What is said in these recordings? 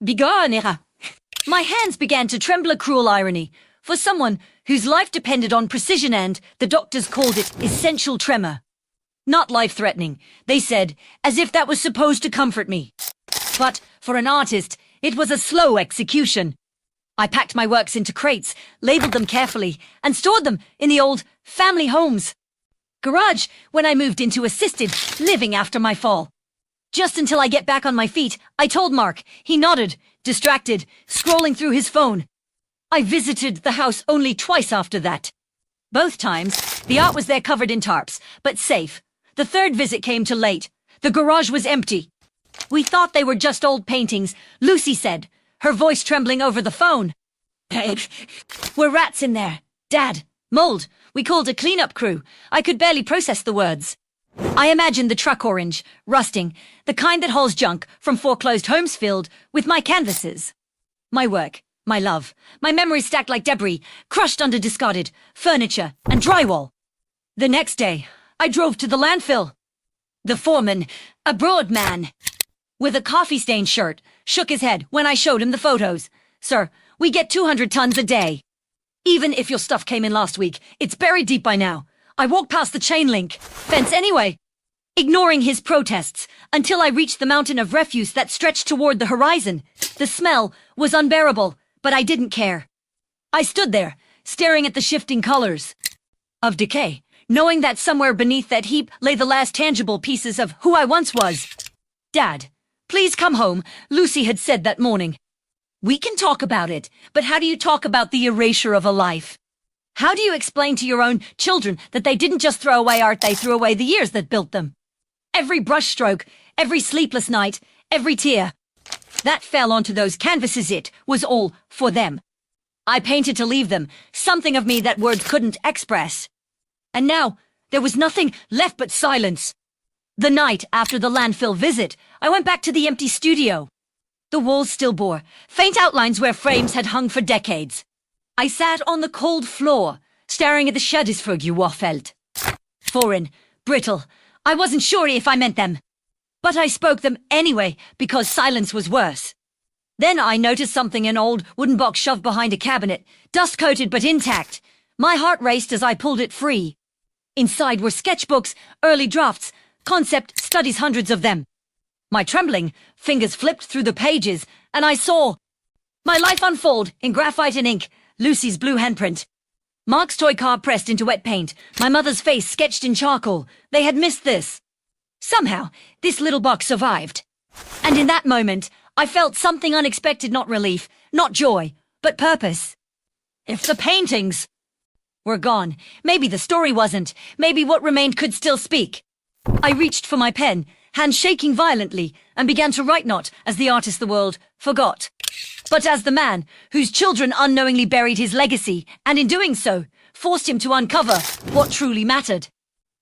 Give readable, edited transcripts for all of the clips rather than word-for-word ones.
Bigarnera. My hands began to tremble a cruel irony. For someone whose life depended on precision and, the doctors called it, essential tremor. Not life-threatening, they said, as if that was supposed to comfort me. But for an artist, it was a slow execution. I packed my works into crates, labeled them carefully, and stored them in the old family home's garage when I moved into assisted living after my fall. Just until I get back on my feet, I told Mark. He nodded, distracted, scrolling through his phone. I visited the house only twice after that. Both times, the art was there covered in tarps, but safe. The third visit came too late. The garage was empty. We thought they were just old paintings, Lucy said, her voice trembling over the phone. We're rats in there. Dad. Mold. We called a cleanup crew. I could barely process the words. I imagined the truck orange, rusting, the kind that hauls junk from foreclosed homes filled with my canvases. My work, my love, my memories stacked like debris, crushed under discarded furniture and drywall. The next day, I drove to the landfill. The foreman, a broad man, with a coffee-stained shirt, shook his head when I showed him the photos. Sir, we get 200 tons a day. Even if your stuff came in last week, it's buried deep by now. I walked past the chain link fence anyway, ignoring his protests, until I reached the mountain of refuse that stretched toward the horizon. The smell was unbearable, but I didn't care. I stood there, staring at the shifting colors of decay, knowing that somewhere beneath that heap lay the last tangible pieces of who I once was. Dad, please come home, Lucy had said that morning. We can talk about it, but how do you talk about the erasure of a life? How do you explain to your own children that they didn't just throw away art, they threw away the years that built them? Every brushstroke, every sleepless night, every tear that fell onto those canvases, it was all for them. I painted to leave them, something of me that words couldn't express. And now, there was nothing left but silence. The night after the landfill visit, I went back to the empty studio. The walls still bore faint outlines where frames had hung for decades. I sat on the cold floor, staring at the skjærdisfrø you felt. Foreign, brittle. I wasn't sure if I meant them. But I spoke them anyway, because silence was worse. Then I noticed something in an old wooden box shoved behind a cabinet, dust-coated but intact. My heart raced as I pulled it free. Inside were sketchbooks, early drafts, concept studies, hundreds of them. My trembling fingers flipped through the pages, and I saw my life unfold in graphite and ink, Lucy's blue handprint. Mark's toy car pressed into wet paint, my mother's face sketched in charcoal. They had missed this. Somehow, this little box survived. And in that moment, I felt something unexpected, not relief, not joy, but purpose. If the paintings were gone, maybe the story wasn't, maybe what remained could still speak. I reached for my pen, hand shaking violently, and began to write, not as the artist the world forgot, but as the man whose children unknowingly buried his legacy, and in doing so, forced him to uncover what truly mattered.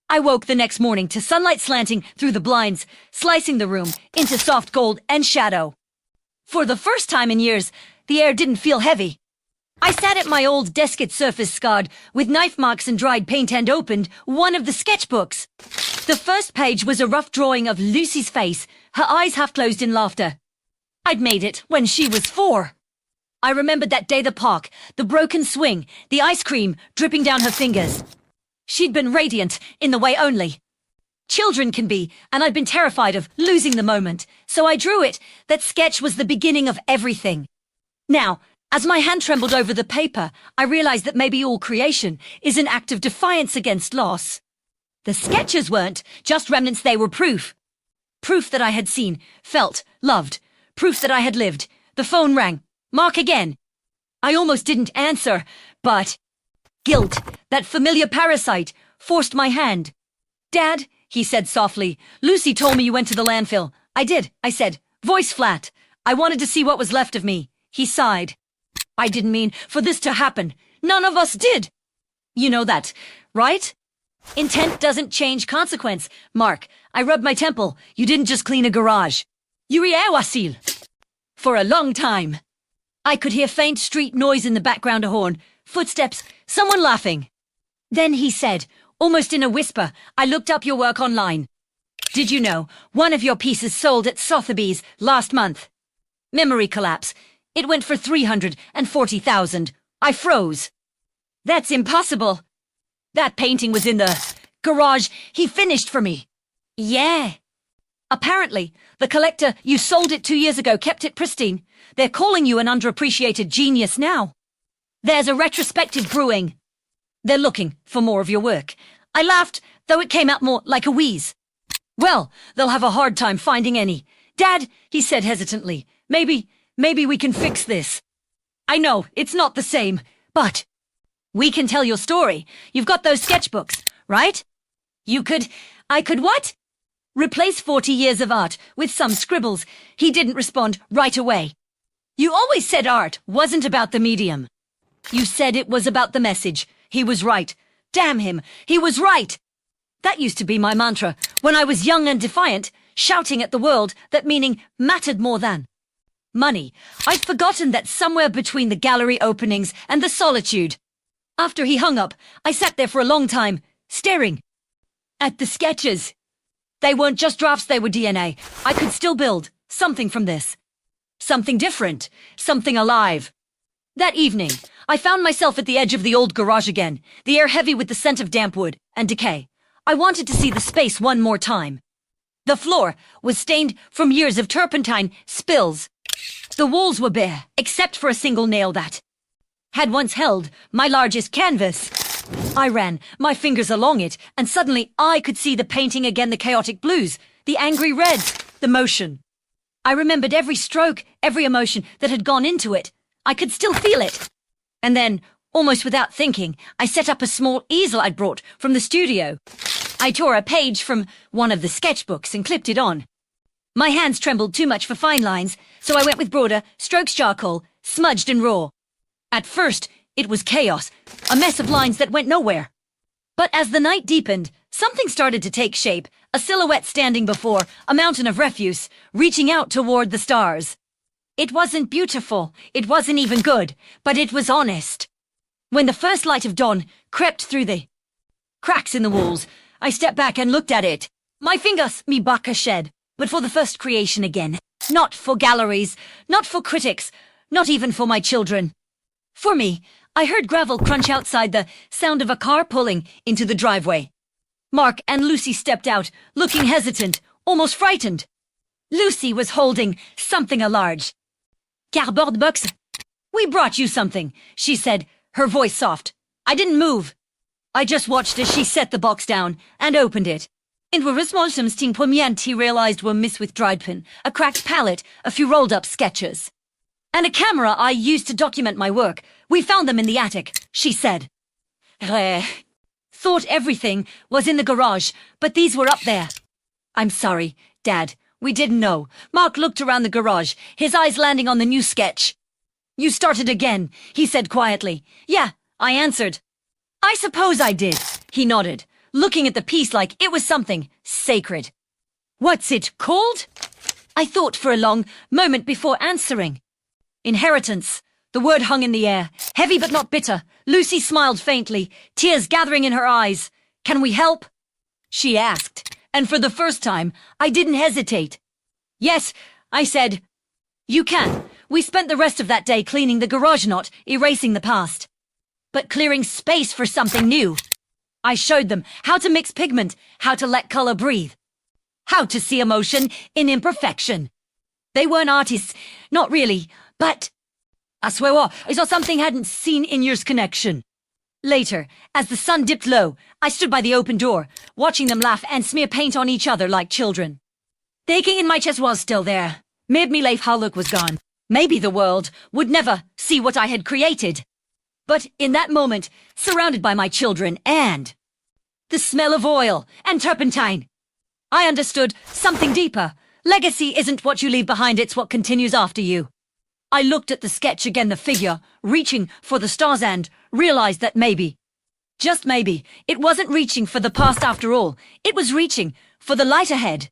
I woke the next morning to sunlight slanting through the blinds, slicing the room into soft gold and shadow. For the first time in years, the air didn't feel heavy. I sat at my old desk, its surface scarred with knife marks and dried paint, and opened one of the sketchbooks. The first page was a rough drawing of Lucy's face, her eyes half closed in laughter. I'd made it when she was 4. I remembered that day, the park, the broken swing, the ice cream dripping down her fingers. She'd been radiant in the way only children can be, and I'd been terrified of losing the moment. So I drew it. That sketch was the beginning of everything. Now, as my hand trembled over the paper, I realized that maybe all creation is an act of defiance against loss. The sketches weren't just remnants, they were proof. Proof that I had seen, felt, loved. Proof that I had lived. The phone rang. Mark again. I almost didn't answer, but guilt, that familiar parasite, forced my hand. Dad, he said softly, Lucy told me you went to the landfill. I did, I said, voice flat. I wanted to see what was left of me. He sighed. I didn't mean for this to happen. None of us did. You know that, right? Intent doesn't change consequence. Mark, I rubbed my temple. You didn't just clean a garage. You wasil. For a long time. I could hear faint street noise in the background, a horn, footsteps, someone laughing. Then he said, almost in a whisper, I looked up your work online. Did you know one of your pieces sold at Sotheby's last month? Memory collapse. It went for 340,000. I froze. That's impossible. That painting was in the garage he finished for me. Yeah. Apparently, the collector you sold it 2 years ago kept it pristine. They're calling you an underappreciated genius now. There's a retrospective brewing. They're looking for more of your work. I laughed, though it came out more like a wheeze. Well, they'll have a hard time finding any. Dad, he said hesitantly, maybe we can fix this. I know, it's not the same, but we can tell your story. You've got those sketchbooks, right? I could what? Replace 40 years of art with some scribbles. He didn't respond right away. You always said art wasn't about the medium. You said it was about the message. He was right. Damn him, he was right. That used to be my mantra when I was young and defiant, shouting at the world that meaning mattered more than money. I'd forgotten that somewhere between the gallery openings and the solitude. After he hung up, I sat there for a long time, staring at the sketches. They weren't just drafts, they were DNA. I could still build something from this. Something different, something alive. That evening, I found myself at the edge of the old garage again, the air heavy with the scent of damp wood and decay. I wanted to see the space one more time. The floor was stained from years of turpentine spills. The walls were bare, except for a single nail that had once held my largest canvas. I ran my fingers along it, and suddenly I could see the painting again, the chaotic blues, the angry reds, the motion. I remembered every stroke, every emotion that had gone into it. I could still feel it. And then, almost without thinking, I set up a small easel I'd brought from the studio. I tore a page from one of the sketchbooks and clipped it on. My hands trembled too much for fine lines, so I went with broader strokes, charcoal, smudged and raw. At first, it was chaos, a mess of lines that went nowhere. But as the night deepened, something started to take shape, a silhouette standing before a mountain of refuse, reaching out toward the stars. It wasn't beautiful, it wasn't even good, but it was honest. When the first light of dawn crept through the cracks in the walls, I stepped back and looked at it. My fingers, me baka shed, but for the first creation again. Not for galleries, not for critics, not even for my children. For me, I heard gravel crunch outside, the sound of a car pulling into the driveway. Mark and Lucy stepped out, looking hesitant, almost frightened. Lucy was holding something large. Cardboard box. We brought you something, she said, her voice soft. I didn't move. I just watched as she set the box down and opened it. It were small something poignant he realized were missed with dried pin, a cracked palette, a few rolled-up sketches. And a camera I used to document my work. We found them in the attic, she said. Thought everything was in the garage, but these were up there. I'm sorry, Dad. We didn't know. Mark looked around the garage, his eyes landing on the new sketch. You started again, he said quietly. Yeah, I answered. I suppose I did, he nodded, looking at the piece like it was something sacred. What's it called? I thought for a long moment before answering. Inheritance. The word hung in the air, heavy but not bitter. Lucy smiled faintly, tears gathering in her eyes. Can we help? She asked, and for the first time, I didn't hesitate. Yes, I said. You can. We spent the rest of that day cleaning the garage, not erasing the past, but clearing space for something new. I showed them how to mix pigment, how to let color breathe, how to see emotion in imperfection. They weren't artists, not really, but I swear I saw something hadn't seen in years connection. Later, as the sun dipped low, I stood by the open door, watching them laugh and smear paint on each other like children. The aching in my chest was still there. Made me laugh how look was gone. Maybe the world would never see what I had created. But in that moment, surrounded by my children and the smell of oil and turpentine, I understood something deeper. Legacy isn't what you leave behind, it's what continues after you. I looked at the sketch again, the figure, reaching for the stars, and realized that maybe, just maybe, it wasn't reaching for the past after all. It was reaching for the light ahead.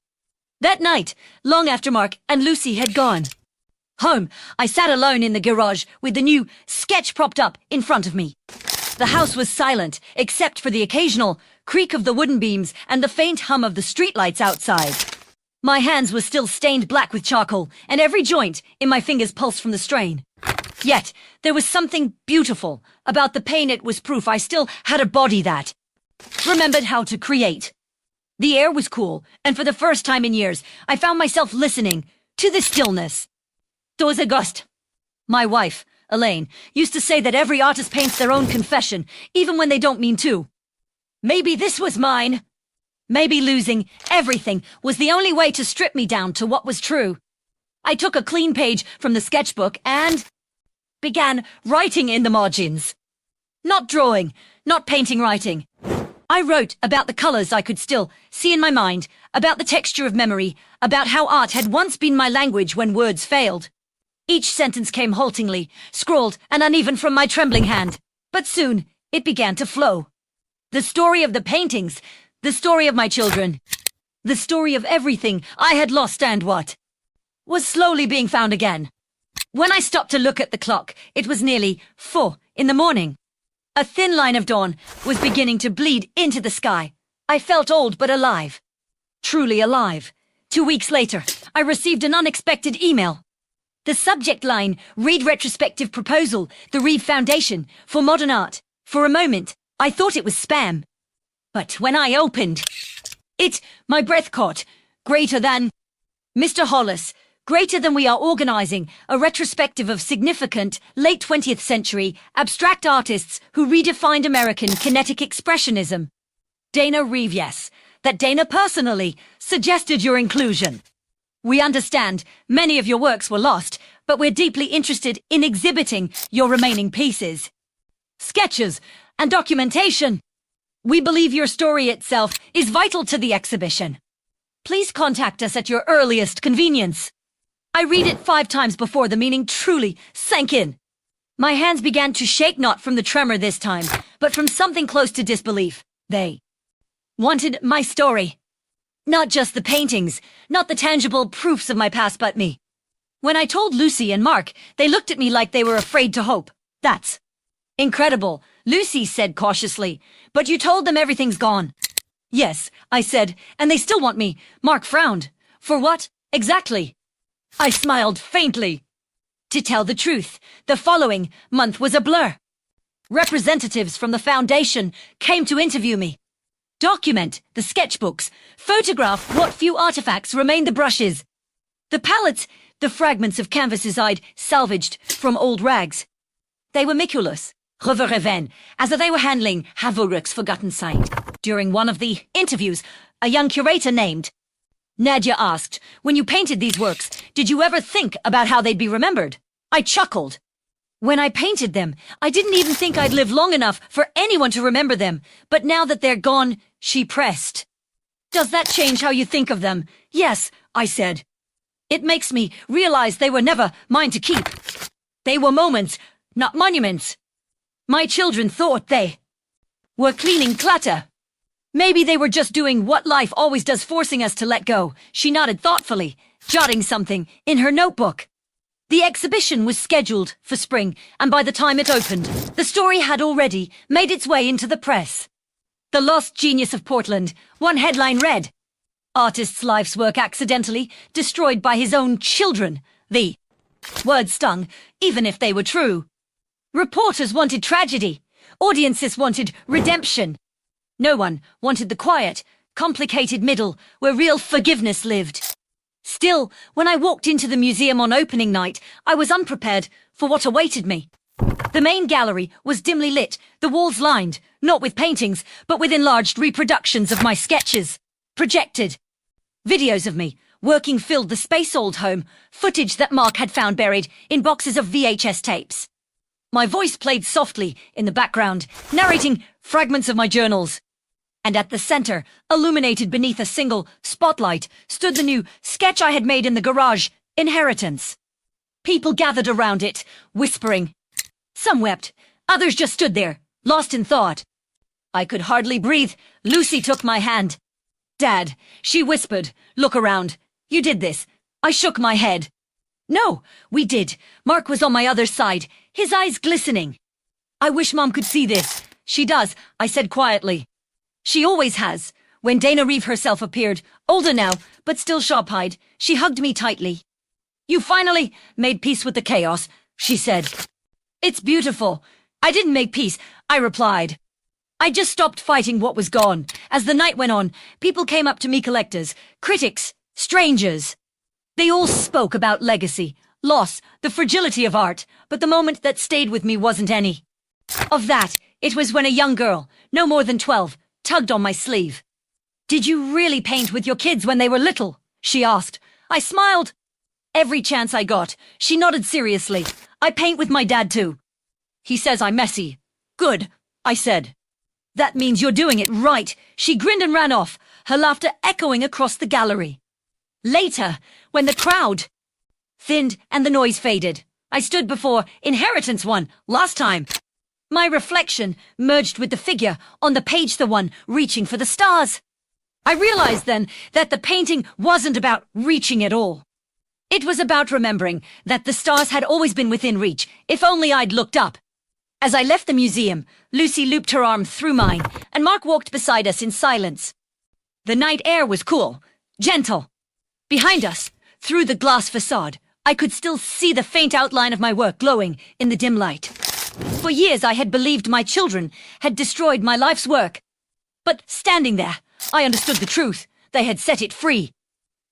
That night, long after Mark and Lucy had gone home, I sat alone in the garage with the new sketch propped up in front of me. The house was silent, except for the occasional creak of the wooden beams and the faint hum of the streetlights outside. My hands were still stained black with charcoal, and every joint in my fingers pulsed from the strain. Yet, there was something beautiful about the pain. It was proof I still had a body that remembered how to create. The air was cool, and for the first time in years, I found myself listening to the stillness. Dos August. My wife, Elaine, used to say that every artist paints their own confession, even when they don't mean to. Maybe this was mine. Maybe losing everything was the only way to strip me down to what was true. I took a clean page from the sketchbook and began writing in the margins. Not drawing, not painting, writing. I wrote about the colors I could still see in my mind, about the texture of memory, about how art had once been my language when words failed. Each sentence came haltingly, scrawled and uneven from my trembling hand, but soon it began to flow. The story of the paintings, the story of my children, the story of everything I had lost and what was slowly being found again. When I stopped to look at the clock, it was nearly 4 in the morning. A thin line of dawn was beginning to bleed into the sky. I felt old but alive. Truly alive. 2 weeks later, I received an unexpected email. The subject line, Reed Retrospective Proposal, the Reed Foundation for Modern Art. For a moment, I thought it was spam. But when I opened it, my breath caught. Greater than Mr. Hollis. Greater than we are organizing a retrospective of significant late 20th century abstract artists who redefined American kinetic expressionism. Dana Reeve, yes, that Dana personally suggested your inclusion. We understand many of your works were lost, but we're deeply interested in exhibiting your remaining pieces, sketches, and documentation. We believe your story itself is vital to the exhibition. Please contact us at your earliest convenience. I read it 5 times before the meaning truly sank in. My hands began to shake, not from the tremor this time, but from something close to disbelief. They wanted my story. Not just the paintings, not the tangible proofs of my past, but me. When I told Lucy and Mark, they looked at me like they were afraid to hope. That's incredible, Lucy said cautiously. But you told them everything's gone. Yes, I said, and they still want me. Mark frowned. For what, exactly? I smiled faintly. To tell the truth, the following month was a blur. Representatives from the foundation came to interview me. Document the sketchbooks, photograph what few artifacts remained, the brushes, the palettes, the fragments of canvases I'd salvaged from old rags. They were meticulous, reverend, as though they were handling Havoruk's forgotten sight. During one of the interviews, a young curator named Nadia asked, when you painted these works, did you ever think about how they'd be remembered? I chuckled. When I painted them, I didn't even think I'd live long enough for anyone to remember them. But now that they're gone, she pressed. Does that change how you think of them? Yes, I said. It makes me realize they were never mine to keep. They were moments, not monuments. My children thought they were cleaning clutter. Maybe they were just doing what life always does, forcing us to let go. She nodded thoughtfully, jotting something in her notebook. The exhibition was scheduled for spring, and by the time it opened, the story had already made its way into the press. The Lost Genius of Portland, one headline read, Artist's life's work accidentally destroyed by his own children. The words stung, even if they were true. Reporters wanted tragedy. Audiences wanted redemption. No one wanted the quiet, complicated middle where real forgiveness lived. Still, when I walked into the museum on opening night, I was unprepared for what awaited me. The main gallery was dimly lit, the walls lined, not with paintings, but with enlarged reproductions of my sketches. Projected. Videos of me working filled the space old home, footage that Mark had found buried in boxes of VHS tapes. My voice played softly in the background, narrating fragments of my journals. And at the center, illuminated beneath a single spotlight, stood the new sketch I had made in the garage, Inheritance. People gathered around it, whispering. Some wept, others just stood there, lost in thought. I could hardly breathe. Lucy took my hand. Dad, she whispered, look around. You did this. I shook my head. No, we did. Mark was on my other side, his eyes glistening. I wish Mom could see this. She does, I said quietly. She always has. When Dana Reeve herself appeared, older now, but still sharp-eyed, she hugged me tightly. "You finally made peace with the chaos," she said. "It's beautiful." "I didn't make peace," I replied. "I just stopped fighting what was gone." As the night went on, people came up to me, collectors, critics, strangers. They all spoke about legacy, loss, the fragility of art, but the moment that stayed with me wasn't any of that. It was when a young girl, no more than 12, tugged on my sleeve. "Did you really paint with your kids when they were little?" she asked. I smiled. "Every chance I got." She nodded seriously. "I paint with my dad too. He says I'm messy." "Good," I said. "That means you're doing it right." She grinned and ran off, her laughter echoing across the gallery. Later, when the crowd thinned and the noise faded, I stood before Inheritance One, last time. My reflection merged with the figure on the page, the one reaching for the stars. I realized then that the painting wasn't about reaching at all. It was about remembering that the stars had always been within reach, if only I'd looked up. As I left the museum, Lucy looped her arm through mine, and Mark walked beside us in silence. The night air was cool, gentle. Behind us, through the glass facade, I could still see the faint outline of my work glowing in the dim light. For years I had believed my children had destroyed my life's work. But standing there, I understood the truth. They had set it free.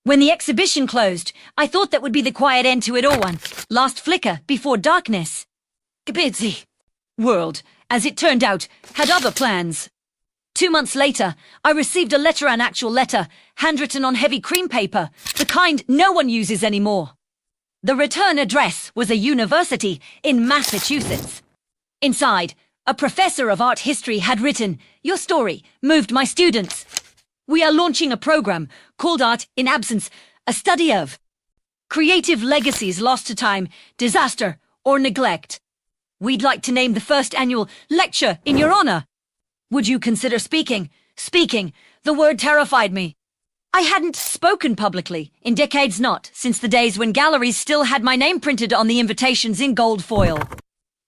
When the exhibition closed, I thought that would be the quiet end to it all, one last flicker before darkness. Busy world, as it turned out, had other plans. 2 months later, I received a letter, an actual letter, handwritten on heavy cream paper, the kind no one uses anymore. The return address was a university in Massachusetts. Inside, a professor of art history had written, "Your story moved my students. We are launching a program called Art in Absence, a study of creative legacies lost to time, disaster, or neglect. We'd like to name the first annual lecture in your honor. Would you consider speaking?" Speaking, the word terrified me. I hadn't spoken publicly in decades, not since the days when galleries still had my name printed on the invitations in gold foil.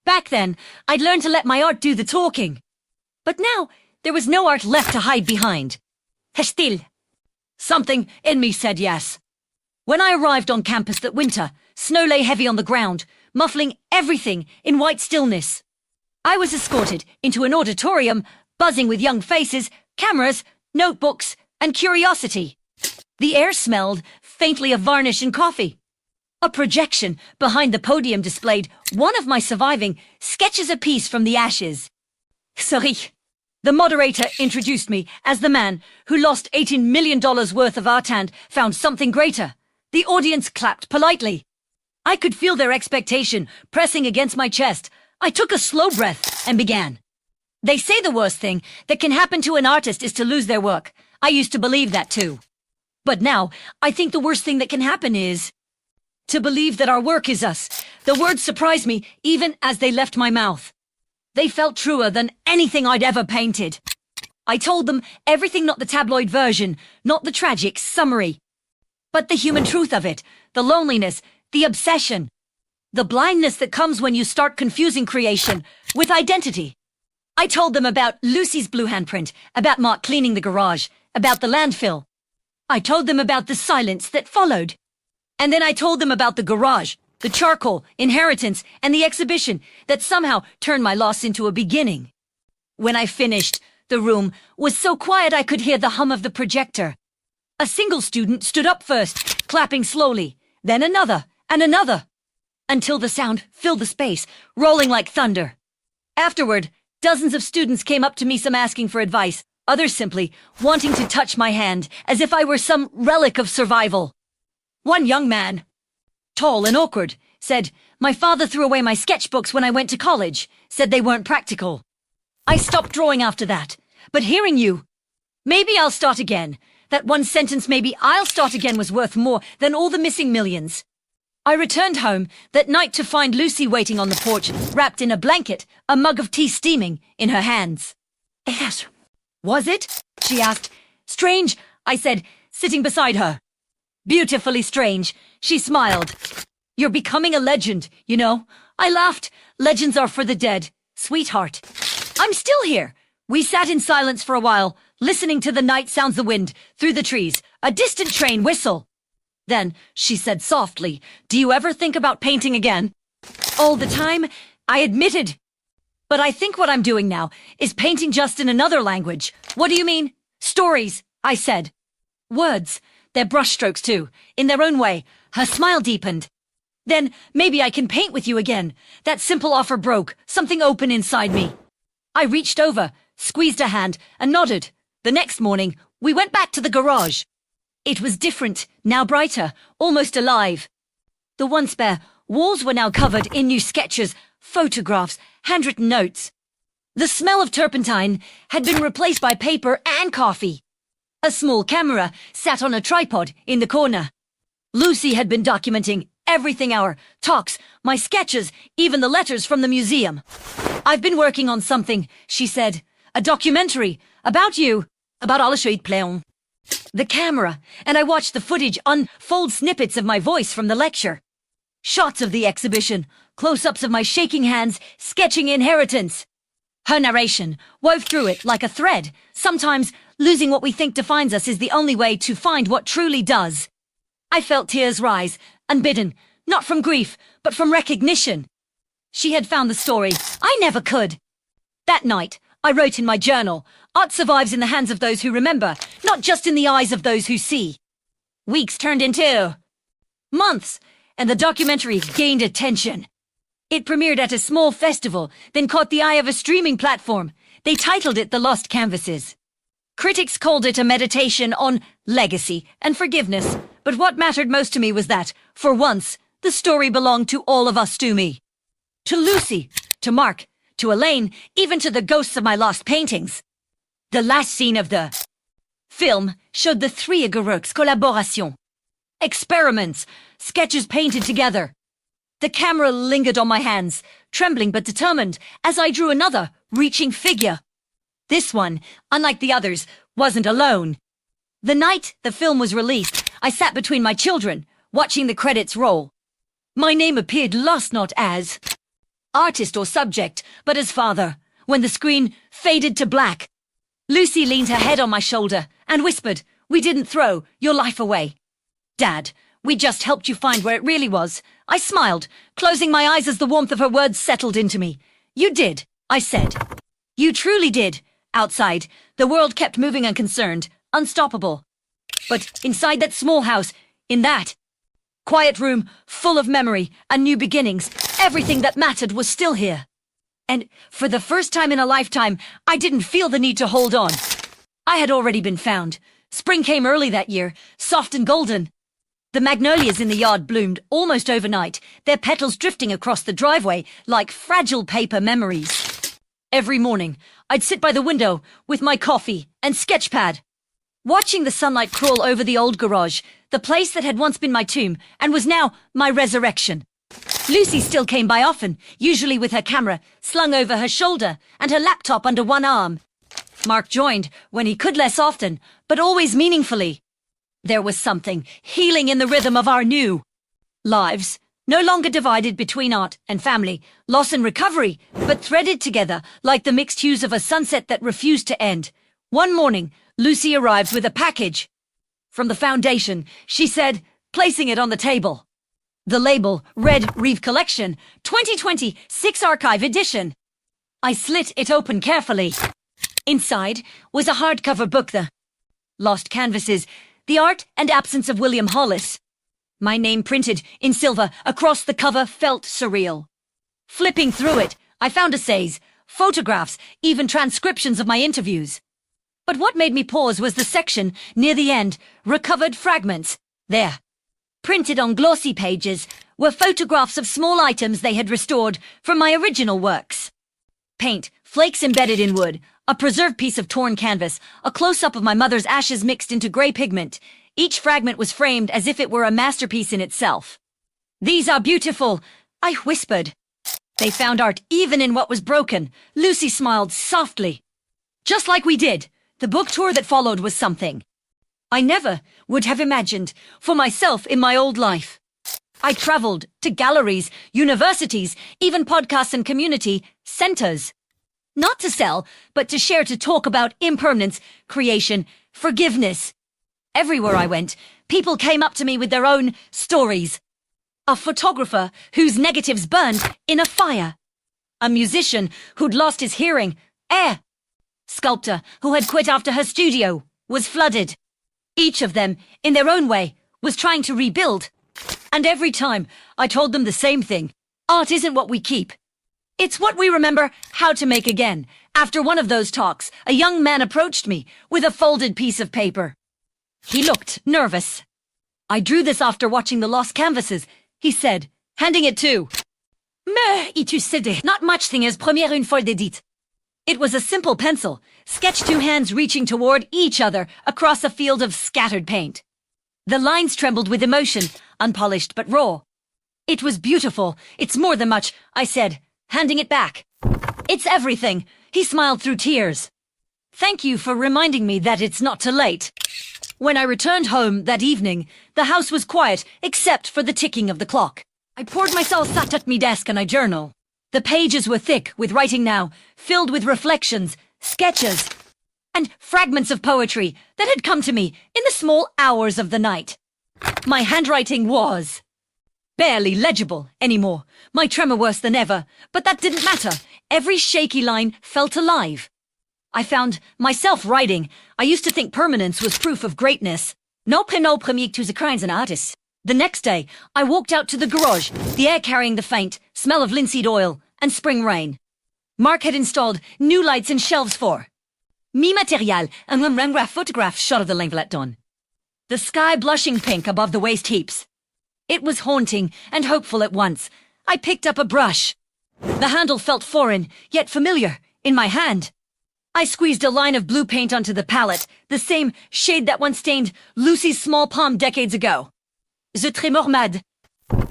Back then, I'd learned to let my art do the talking. But now, there was no art left to hide behind. Still, something in me said yes. When I arrived on campus that winter, snow lay heavy on the ground, muffling everything in white stillness. I was escorted into an auditorium buzzing with young faces, cameras, notebooks, and curiosity. The air smelled faintly of varnish and coffee. A projection behind the podium displayed one of my surviving sketches apiece from the ashes. Sorry. The moderator introduced me as the man who lost $18 million worth of art and found something greater. The audience clapped politely. I could feel their expectation pressing against my chest. I took a slow breath and began. "They say the worst thing that can happen to an artist is to lose their work. I used to believe that too. But now, I think the worst thing that can happen is to believe that our work is us." The words surprised me even as they left my mouth. They felt truer than anything I'd ever painted. I told them everything, not the tabloid version, not the tragic summary, but the human truth of it, the loneliness, the obsession, the blindness that comes when you start confusing creation with identity. I told them about Lucy's blue handprint, about Mark cleaning the garage, about the landfill. I told them about the silence that followed. And then I told them about the garage, the charcoal, inheritance, and the exhibition that somehow turned my loss into a beginning. When I finished, the room was so quiet I could hear the hum of the projector. A single student stood up first, clapping slowly, then another, and another, until the sound filled the space, rolling like thunder. Afterward, dozens of students came up to me, some asking for advice, others simply wanting to touch my hand, as if I were some relic of survival. One young man, tall and awkward, said, "My father threw away my sketchbooks when I went to college, said they weren't practical. I stopped drawing after that, but hearing you, maybe I'll start again. That one sentence, maybe I'll start again, was worth more than all the missing millions." I returned home that night to find Lucy waiting on the porch, wrapped in a blanket, a mug of tea steaming in her hands. "Yes, was it?" she asked. "Strange," I said, sitting beside her. "Beautifully strange," she smiled. "You're becoming a legend, you know." I laughed. "Legends are for the dead, sweetheart." "I'm still here." We sat in silence for a while, listening to the night sounds, the wind, through the trees, a distant train whistle. Then she said softly, "Do you ever think about painting again?" "All the time," I admitted. "But I think what I'm doing now is painting, just in another language." "What do you mean?" "Stories," I said. "Words. They're brushstrokes too, in their own way." Her smile deepened. "Then maybe I can paint with you again." That simple offer broke something open inside me. I reached over, squeezed her hand, and nodded. The next morning, we went back to the garage. It was different, now brighter, almost alive. The once bare walls were now covered in new sketches, photographs, handwritten notes. The smell of turpentine had been replaced by paper and coffee. A small camera sat on a tripod in the corner. Lucy had been documenting everything, our talks, my sketches, even the letters from the museum. "I've been working on something," she said. "A documentary about you, about Betrayal." The camera, and I watched the footage unfold snippets of my voice from the lecture. Shots of the exhibition, close-ups of my shaking hands, sketching inheritance. Her narration wove through it like a thread. Sometimes losing what we think defines us is the only way to find what truly does. I felt tears rise, unbidden, not from grief, but from recognition. She had found the story I never could. That night, I wrote in my journal, "Art survives in the hands of those who remember, not just in the eyes of those who see." Weeks turned into months, and the documentary gained attention. It premiered at a small festival, then caught the eye of a streaming platform. They titled it The Lost Canvases. Critics called it a meditation on legacy and forgiveness, but what mattered most to me was that, for once, the story belonged to all of us, to me. To Lucy, to Mark, to Elaine, even to the ghosts of my lost paintings. The last scene of the film showed the three Agaroques collaboration. Experiments, sketches painted together. The camera lingered on my hands, trembling but determined, as I drew another, reaching figure. This one, unlike the others, wasn't alone. The night the film was released, I sat between my children, watching the credits roll. My name appeared lost not as artist or subject, but as father, when the screen faded to black. Lucy leaned her head on my shoulder and whispered, "We didn't throw your life away, Dad. We just helped you find where it really was." I smiled, closing my eyes as the warmth of her words settled into me. "You did," I said. "You truly did." Outside, the world kept moving, unconcerned, unstoppable. But inside that small house, in that quiet room, full of memory and new beginnings, everything that mattered was still here. And for the first time in a lifetime, I didn't feel the need to hold on. I had already been found. Spring came early that year, soft and golden. The magnolias in the yard bloomed almost overnight, their petals drifting across the driveway like fragile paper memories. Every morning, I'd sit by the window with my coffee and sketch pad, watching the sunlight crawl over the old garage, the place that had once been my tomb and was now my resurrection. Lucy still came by often, usually with her camera slung over her shoulder and her laptop under one arm. Mark joined when he could, less often, but always meaningfully. There was something healing in the rhythm of our new lives, no longer divided between art and family, loss and recovery, but threaded together like the mixed hues of a sunset that refused to end. One morning, Lucy arrived with a package. "From the foundation," she said, placing it on the table. The label read Reeve Collection, 2020 6 Archive Edition. I slit it open carefully. Inside was a hardcover book, The Lost Canvases, The Art and Absence of William Hollis. My name printed in silver across the cover felt surreal. Flipping through it, I found essays, photographs, even transcriptions of my interviews. But what made me pause was the section near the end, recovered fragments. There, printed on glossy pages, were photographs of small items they had restored from my original works. Paint, flakes embedded in wood, a preserved piece of torn canvas, a close-up of my mother's ashes mixed into grey pigment. Each fragment was framed as if it were a masterpiece in itself. "These are beautiful," I whispered. "They found art even in what was broken." Lucy smiled softly. "Just like we did. The book tour that followed was something I never would have imagined for myself in my old life. I traveled to galleries, universities, even podcasts and community centers. Not to sell, but to share, to talk about impermanence, creation, forgiveness. Everywhere I went, people came up to me with their own stories. A photographer whose negatives burned in a fire. A musician who'd lost his hearing, air. Sculptor who had quit after her studio was flooded. Each of them, in their own way, was trying to rebuild. And every time, I told them the same thing. Art isn't what we keep. It's what we remember how to make again. After one of those talks, a young man approached me with a folded piece of paper. He looked nervous. I drew this after watching the lost canvases, he said, handing it to. Mais, y tu cédé. Not much thing as première une folle d'édite. It was a simple pencil, sketched, two hands reaching toward each other across a field of scattered paint. The lines trembled with emotion, unpolished but raw. It was beautiful. It's more than much, I said, handing it back. It's everything. He smiled through tears. Thank you for reminding me that it's not too late. When I returned home that evening, the house was quiet except for the ticking of the clock. I poured myself, sat at me desk, and I journal. The pages were thick with writing now, filled with reflections, sketches, and fragments of poetry that had come to me in the small hours of the night. My handwriting was barely legible anymore, my tremor worse than ever, but that didn't matter. Every shaky line felt alive. I found myself writing. I used to think permanence was proof of greatness. No prénom premier que tous the crimes and artists. The next day, I walked out to the garage, the air carrying the faint smell of linseed oil and spring rain. Mark had installed new lights and shelves for mi matériel, and one photograph shot of the Langlet done. The sky blushing pink above the waste heaps. It was haunting and hopeful at once. I picked up a brush. The handle felt foreign, yet familiar, in my hand. I squeezed a line of blue paint onto the palette, the same shade that once stained Lucy's small palm decades ago. Je tremors mad.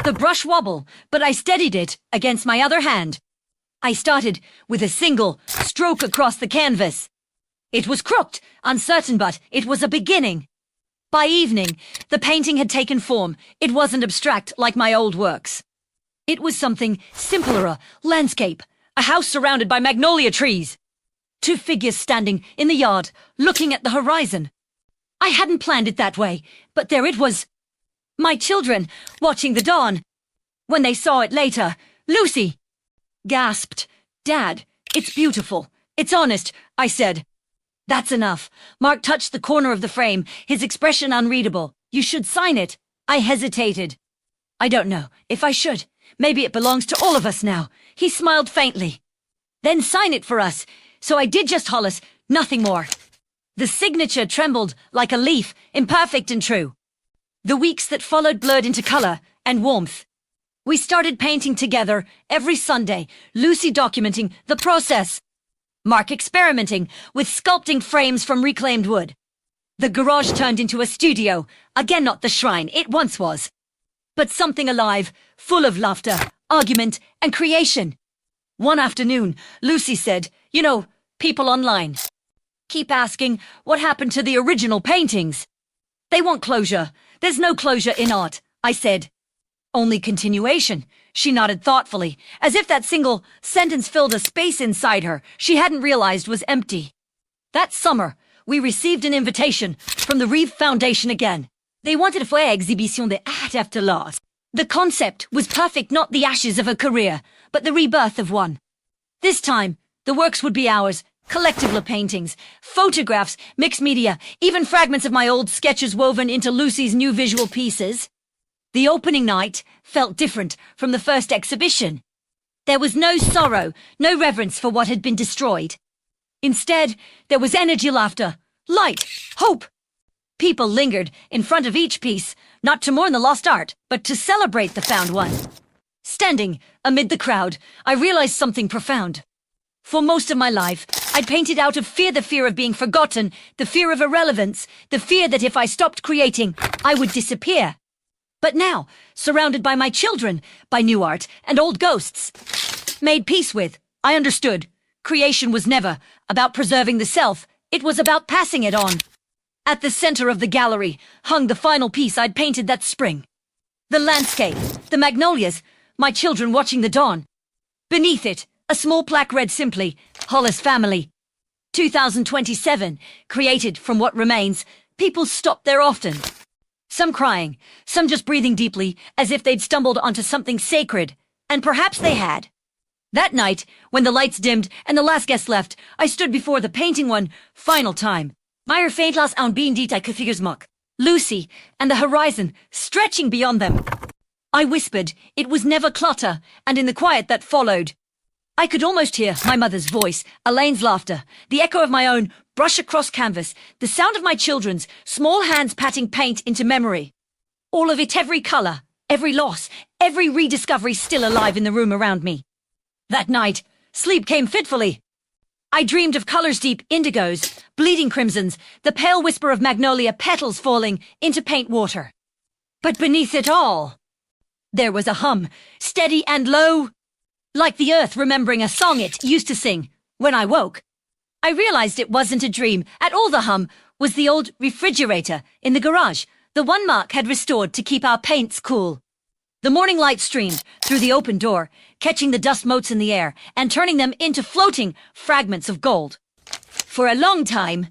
The brush wobbled, but I steadied it against my other hand. I started with a single stroke across the canvas. It was crooked, uncertain, but it was a beginning. By evening, the painting had taken form. It wasn't abstract like my old works. It was something simpler, a landscape, a house surrounded by magnolia trees. Two figures standing in the yard, looking at the horizon. I hadn't planned it that way, but there it was. My children, watching the dawn. When they saw it later, Lucy gasped, "Dad, it's beautiful. It's honest," I said. "That's enough." Mark touched the corner of the frame, his expression unreadable. "You should sign it." I hesitated. "I don't know if I should. Maybe it belongs to all of us now." He smiled faintly. "Then sign it for us." So I did, just Hollis, nothing more. The signature trembled like a leaf, imperfect and true. The weeks that followed blurred into color and warmth. We started painting together every Sunday, Lucy documenting the process. Mark experimenting with sculpting frames from reclaimed wood. The garage turned into a studio, again not the shrine it once was, but something alive, full of laughter, argument, and creation. One afternoon, Lucy said, "You know, people online keep asking what happened to the original paintings. They want closure. There's no closure in art," I said. "Only continuation." She nodded thoughtfully, as if that single sentence filled a space inside her she hadn't realized was empty. That summer, we received an invitation from the Reeve Foundation again. They wanted for an exhibition de art after loss. The concept was perfect, not the ashes of a career, but the rebirth of one. This time, the works would be ours, collectible paintings, photographs, mixed media, even fragments of my old sketches woven into Lucy's new visual pieces. The opening night felt different from the first exhibition. There was no sorrow, no reverence for what had been destroyed. Instead, there was energy, laughter, light, hope. People lingered in front of each piece, not to mourn the lost art, but to celebrate the found one. Standing amid the crowd, I realized something profound. For most of my life, I'd painted out of fear, the fear of being forgotten, the fear of irrelevance, the fear that if I stopped creating, I would disappear. But now, surrounded by my children, by new art and old ghosts, made peace with, I understood. Creation was never about preserving the self, it was about passing it on. At the center of the gallery hung the final piece I'd painted that spring. The landscape, the magnolias, my children watching the dawn. Beneath it, A small plaque read simply, Hollis Family. 2027, created from what remains. People stopped there often. Some crying, some just breathing deeply, as if they'd stumbled onto something sacred. And perhaps they had. That night, when the lights dimmed and the last guest left, I stood before the painting one final time. Maar feintlas aan bien dit I figures muck. Lucy, and the horizon, stretching beyond them. I whispered, it was never Clutter, and in the quiet that followed, I could almost hear my mother's voice, Elaine's laughter, the echo of my own brush across canvas, the sound of my children's small hands patting paint into memory. All of it, every colour, every loss, every rediscovery still alive in the room around me. That night, sleep came fitfully. I dreamed of colours deep indigos, bleeding crimsons, the pale whisper of magnolia petals falling into paint water. But beneath it all, there was a hum, steady and low, like the earth remembering a song it used to sing. When I woke, I realized it wasn't a dream. At all, the hum was the old refrigerator in the garage, the one Mark had restored to keep our paints cool. The morning light streamed through the open door, catching the dust motes in the air and turning them into floating fragments of gold. For a long time,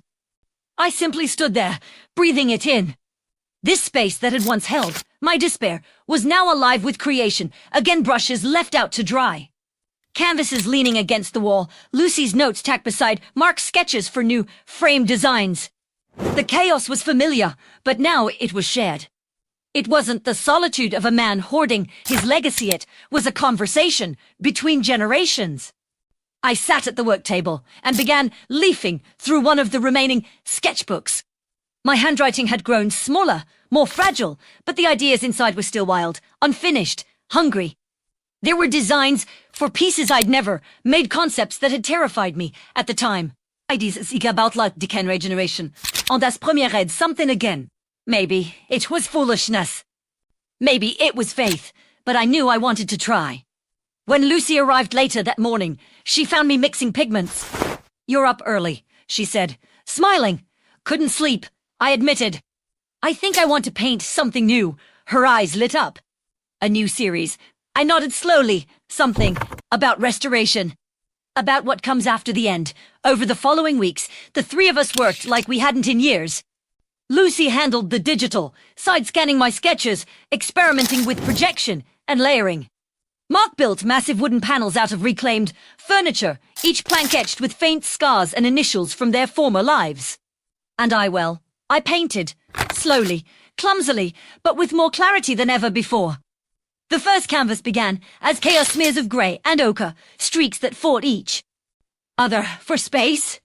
I simply stood there, breathing it in. This space that had once held my despair was now alive with creation, again brushes left out to dry. Canvases leaning against the wall, Lucy's notes tacked beside Mark's sketches for new frame designs. The chaos was familiar, but now it was shared. It wasn't the solitude of a man hoarding his legacy, it was a conversation between generations. I sat at the work table and began leafing through one of the remaining sketchbooks. My handwriting had grown smaller, more fragile, but the ideas inside were still wild, unfinished, hungry. There were designs for pieces I'd never made, concepts that had terrified me at the time. Ideas about like decay regeneration. On das première red, something again. Maybe it was foolishness. Maybe it was faith, but I knew I wanted to try. When Lucy arrived later that morning, she found me mixing pigments. You're up early, she said, smiling. Couldn't sleep, I admitted. I think I want to paint something new. Her eyes lit up. A new series. I nodded slowly. Something about restoration. About what comes after the end. Over the following weeks, the three of us worked like we hadn't in years. Lucy handled the digital, side-scanning my sketches, experimenting with projection and layering. Mark built massive wooden panels out of reclaimed furniture, each plank etched with faint scars and initials from their former lives. And I painted, slowly, clumsily, but with more clarity than ever before. The first canvas began as chaos smears of grey and ochre, streaks that fought each other for space.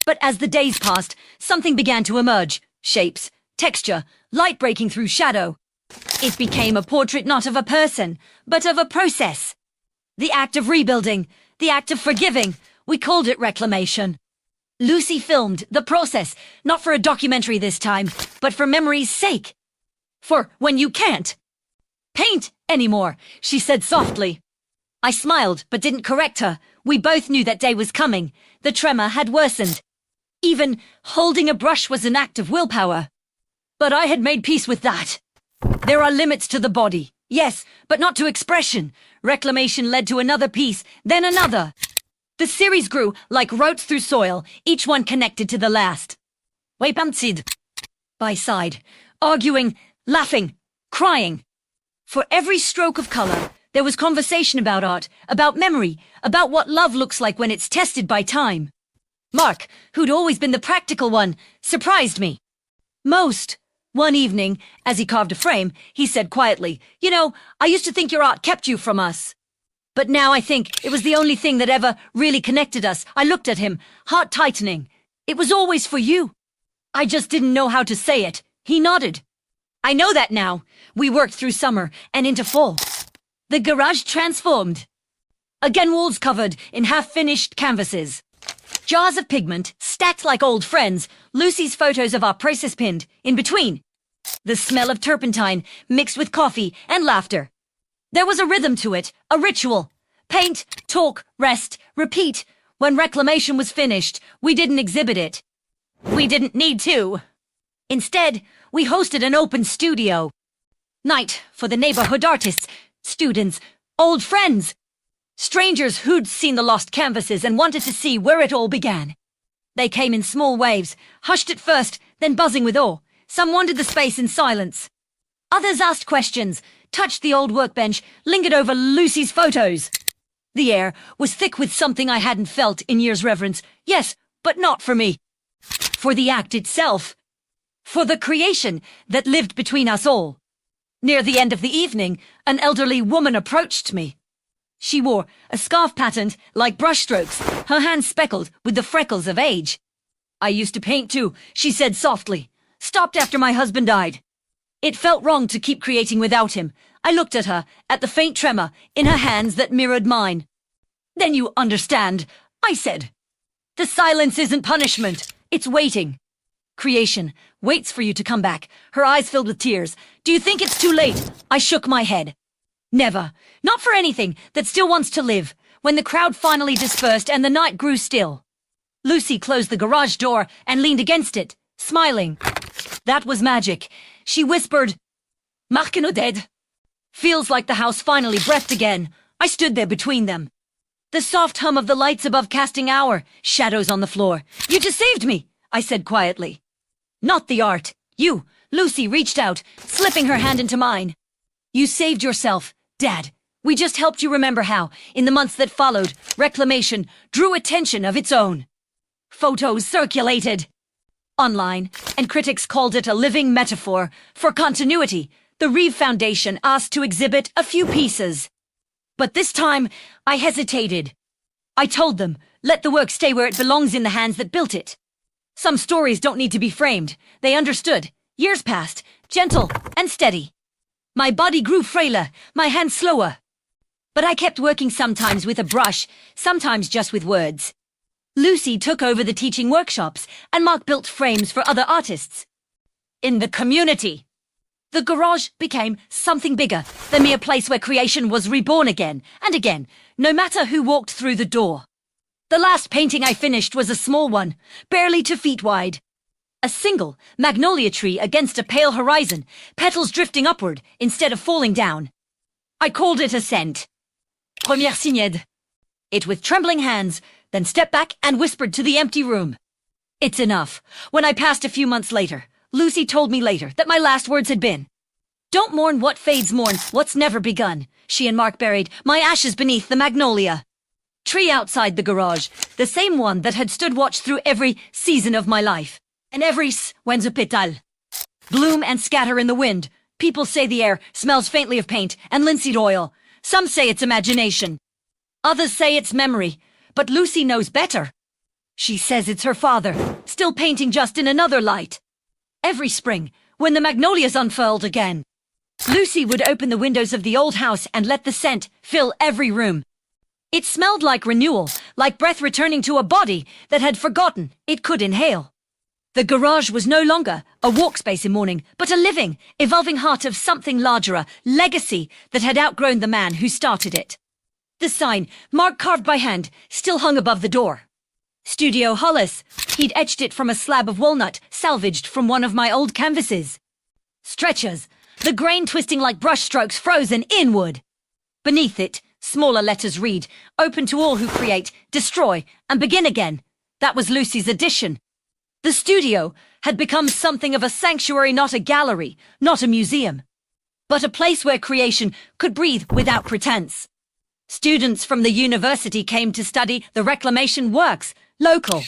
But as the days passed, something began to emerge. Shapes, texture, light breaking through shadow. It became a portrait not of a person, but of a process. The act of rebuilding, the act of forgiving. We called it reclamation. Lucy filmed the process, not for a documentary this time, but for memory's sake. For when you can't paint anymore, she said softly. I smiled, but didn't correct her. We both knew that day was coming. The tremor had worsened. Even holding a brush was an act of willpower. But I had made peace with that. There are limits to the body, yes, but not to expression. Reclamation led to another piece, then another. The series grew like roots through soil, each one connected to the last. We pantsied. By side, arguing, laughing, crying. For every stroke of colour, there was conversation about art, about memory, about what love looks like when it's tested by time. Mark, who'd always been the practical one, surprised me. Most. One evening, as he carved a frame, he said quietly, You know, I used to think your art kept you from us. But now I think it was the only thing that ever really connected us. I looked at him, heart tightening. It was always for you. I just didn't know how to say it. He nodded. I know that now. We worked through summer and into fall. The garage transformed. Again, walls covered in half-finished canvases. Jars of pigment, stacked like old friends, Lucy's photos of our process pinned, in between. The smell of turpentine, mixed with coffee and laughter. There was a rhythm to it, a ritual. Paint, talk, rest, repeat. When reclamation was finished, we didn't exhibit it. We didn't need to. Instead, we hosted an open studio. Night for the neighborhood artists, students, old friends. Strangers who'd seen the lost canvases and wanted to see where it all began. They came in small waves, hushed at first, then buzzing with awe. Some wandered the space in silence. Others asked questions, touched the old workbench, lingered over Lucy's photos. The air was thick with something I hadn't felt in years. Reverence, yes, but not for me. For the act itself. For the creation that lived between us all. Near the end of the evening, an elderly woman approached me. She wore a scarf patterned like brushstrokes, her hands speckled with the freckles of age. I used to paint too, she said softly. Stopped after my husband died. It felt wrong to keep creating without him. I looked at her, at the faint tremor in her hands that mirrored mine. Then you understand, I said. The silence isn't punishment, it's waiting. Creation waits for you to come back, her eyes filled with tears. Do you think it's too late? I shook my head. Never. Not for anything that still wants to live. When the crowd finally dispersed and the night grew still. Lucy closed the garage door and leaned against it, smiling. That was magic. She whispered, Marque no dead. Feels like the house finally breathed again. I stood there between them. The soft hum of the lights above casting hour, shadows on the floor. You just saved me, I said quietly. Not the art. You. Lucy reached out, slipping her hand into mine. You saved yourself, Dad. We just helped you remember how, in the months that followed, reclamation drew attention of its own. Photos circulated online, and critics called it a living metaphor for continuity. The Reeve Foundation asked to exhibit a few pieces. But this time, I hesitated. I told them, let the work stay where it belongs in the hands that built it. Some stories don't need to be framed. They understood. Years passed, gentle and steady. My body grew frailer, my hands slower. But I kept working, sometimes with a brush, sometimes just with words. Lucy took over the teaching workshops, and Mark built frames for other artists. In the community, the garage became something bigger, the mere place where creation was reborn again and again, no matter who walked through the door. The last painting I finished was a small one, barely 2 feet wide. A single magnolia tree against a pale horizon, petals drifting upward instead of falling down. I called it Ascent. Première signée. It with trembling hands, then stepped back and whispered to the empty room. It's enough. When I passed a few months later, Lucy told me later that my last words had been, Don't mourn what fades, mourn what's never begun. She and Mark buried my ashes beneath the magnolia tree outside the garage, the same one that had stood watch through every season of my life. And every when's a pétale. Bloom and scatter in the wind. People say the air smells faintly of paint and linseed oil. Some say it's imagination. Others say it's memory. But Lucy knows better. She says it's her father, still painting just in another light. Every spring, when the magnolias unfurled again, Lucy would open the windows of the old house and let the scent fill every room. It smelled like renewal, like breath returning to a body that had forgotten it could inhale. The garage was no longer a walk space in mourning, but a living, evolving heart of something larger, a legacy that had outgrown the man who started it. The sign, Mark carved by hand, still hung above the door. Studio Hollis. He'd etched it from a slab of walnut, salvaged from one of my old canvases. Stretchers, the grain twisting like brushstrokes frozen inward. Beneath it, smaller letters read, open to all who create, destroy, and begin again. That was Lucy's addition. The studio had become something of a sanctuary, not a gallery, not a museum, but a place where creation could breathe without pretense. Students from the university came to study the reclamation works, local.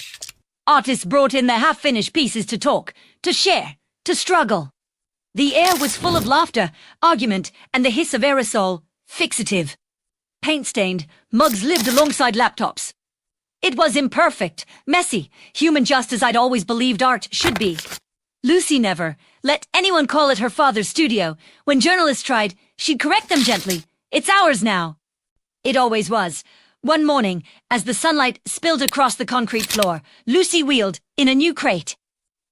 Artists brought in their half-finished pieces to talk, to share, to struggle. The air was full of laughter, argument, and the hiss of aerosol, fixative. Paint-stained, mugs lived alongside laptops. It was imperfect, messy, human, just as I'd always believed art should be. Lucy never let anyone call it her father's studio. When journalists tried, she'd correct them gently. It's ours now. It always was. One morning, as the sunlight spilled across the concrete floor, Lucy wheeled in a new crate.